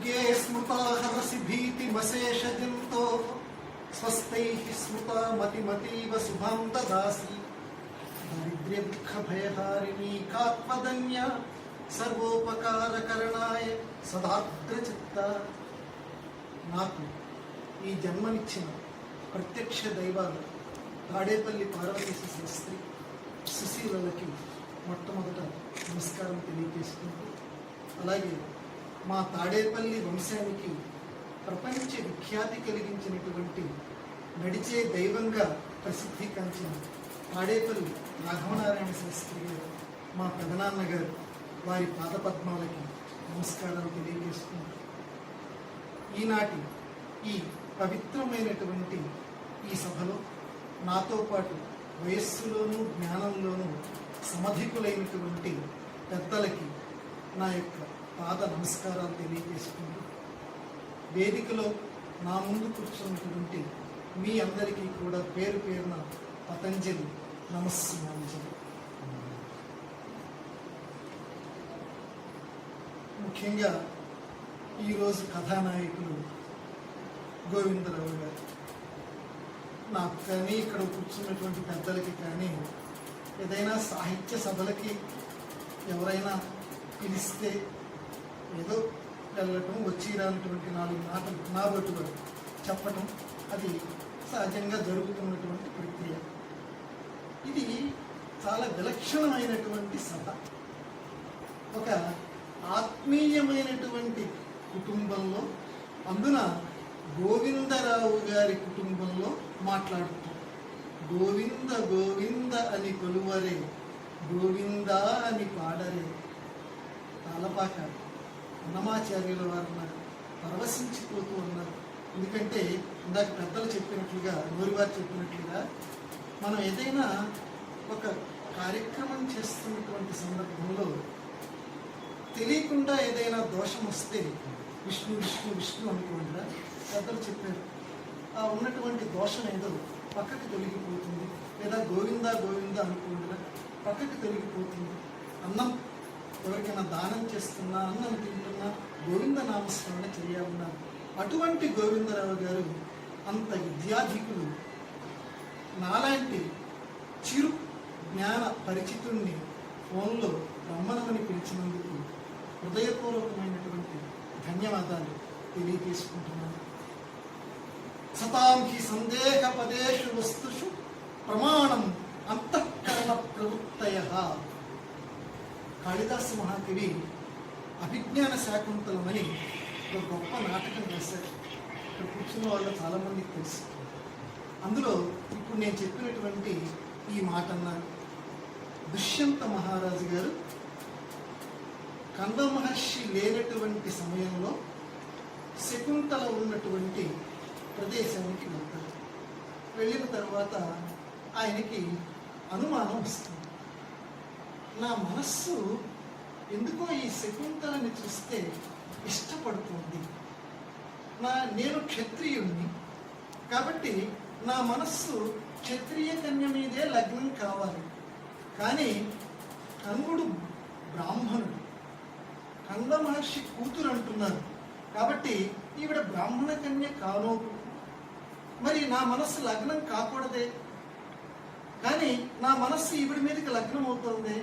దుర్గే స్మృతా హరసి భీతిమశేషజంతో స్వస్థైః స్మృతా మతిమతీవ శుభం దదాసి దారిద్ర్య దుఃఖ భయహారిణీ కాత్మధన్య సర్వోపకారకరణాయ సదాగ్రచిత్త. నాకు ఈ జన్మనిచ్చిన ప్రత్యక్ష దైవాలు తాడేపల్లి పార్వతీశ శాస్త్రి సుశీలకి మొట్టమొదట నమస్కారం తెలియజేసుకుంటూ, అలాగే మా తాడేపల్లి వంశానికి ప్రపంచ విఖ్యాతి కలిగించినటువంటి నడిచే దైవంగా ప్రసిద్ధిగాంచిన తాడేపల్లి రాఘవనారాయణ శాస్త్రి గారు, మా పెదనాన్నగారు, వారి పాదపద్మాలకి నమస్కారాలు తెలియజేసుకుంటూ, ఈనాటి ఈ పవిత్రమైనటువంటి ఈ సభలో నాతో పాటు వయస్సులోనూ జ్ఞానంలోనూ సమధికులైనటువంటి పెద్దలకి నా యొక్క పాద నమస్కారాలు తెలియజేసుకుంటూ, వేదికలో నా ముందు కూర్చున్నటువంటి మీ అందరికీ కూడా పేరు పేరున పతంజలి నమస్సుమాంజలి. ముఖ్యంగా ఈరోజు కథానాయకులు గోవిందరావు గారు. నాకు కానీ ఇక్కడ కూర్చున్నటువంటి పెద్దలకి కానీ ఏదైనా సాహిత్య సభలకి ఎవరైనా పిలిస్తే ఏదో వెళ్ళటం, వచ్చి రానటువంటి 4 మాటలు నా బతులు చెప్పటం అది సహజంగా జరుగుతున్నటువంటి ప్రక్రియ. ఇది చాలా విలక్షణమైనటువంటి సభ. ఒక ఆత్మీయమైనటువంటి కుటుంబంలో, అందున గోవిందరావు గారి కుటుంబంలో మాట్లాడుతాం. గోవింద గోవింద అని కొలువరే, గోవిందా అని పాడరే. తాళపాక అన్నమాచార్యుల వారు పరవశించిపోతూ ఉన్నారు. ఎందుకంటే ఇందాక పెద్దలు చెప్పినట్లుగా, నోరివారు చెప్పినట్లుగా, మనం ఏదైనా ఒక కార్యక్రమం చేస్తున్నటువంటి సందర్భంలో తెలియకుండా ఏదైనా దోషం వస్తే విష్ణు విష్ణు విష్ణు అనుకోండిరా, పెద్దలు చెప్పారు. ఆ ఉన్నటువంటి దోషం ఏదో పక్కకి తొలగిపోతుంది. లేదా గోవింద గోవింద అనుకోండిరా, పక్కకి తొలగిపోతుంది. అన్నం ఎవరికైనా దానం చేస్తున్నా, అన్నం తింటున్నా గోవింద నామస్మరణ చేయాలన్నారు. అటువంటి గోవిందరావు గారు అంత విద్యాధికులు, నాలాంటి చిరు జ్ఞాన పరిచితుణ్ణి ఫోన్లో రమ్మనమని పిలిచినందుకు హృదయపూర్వకమైనటువంటి ధన్యవాదాలు తెలియజేసుకుంటున్నాను. సతాం హి సందేహ పదేషు వస్తుషు ప్రమాణం అంతఃకరణ ప్రవృత్తయః. కాళిదాసు మహాకవి అభిజ్ఞాన శాకుంతలమని ఒక గొప్ప నాటకం రాశారు. ఇక్కడ కూర్చున్న వాళ్ళు చాలామందికి తెలుసు. అందులో ఇప్పుడు నేను చెప్పినటువంటి ఈ మాట అన్నారు. దుష్యంత మహారాజు గారు కన్వ మహర్షి లేనటువంటి సమయంలో శకుంతల ఉన్నటువంటి ప్రదేశానికి వెళ్తారు. వెళ్ళిన తర్వాత ఆయనకి అనుమానం వస్తుంది. నా మనస్సు ఎందుకో ఈ శకుంతలని చూస్తే ఇష్టపడుతుంది. నేను క్షత్రియుణ్ణి కాబట్టి నా మనస్సు క్షత్రియ కన్య మీదే లగ్నం కావాలి. కానీ కన్వుడు బ్రాహ్మణుడు, కన్వ మహర్షి కూతురు అంటున్నారు కాబట్టి ఈవిడ బ్రాహ్మణ కన్య కాను. మరి నా మనస్సు లగ్నం కాకూడదే, కానీ నా మనస్సు ఈవిడి మీదకి లగ్నం అవుతుంది.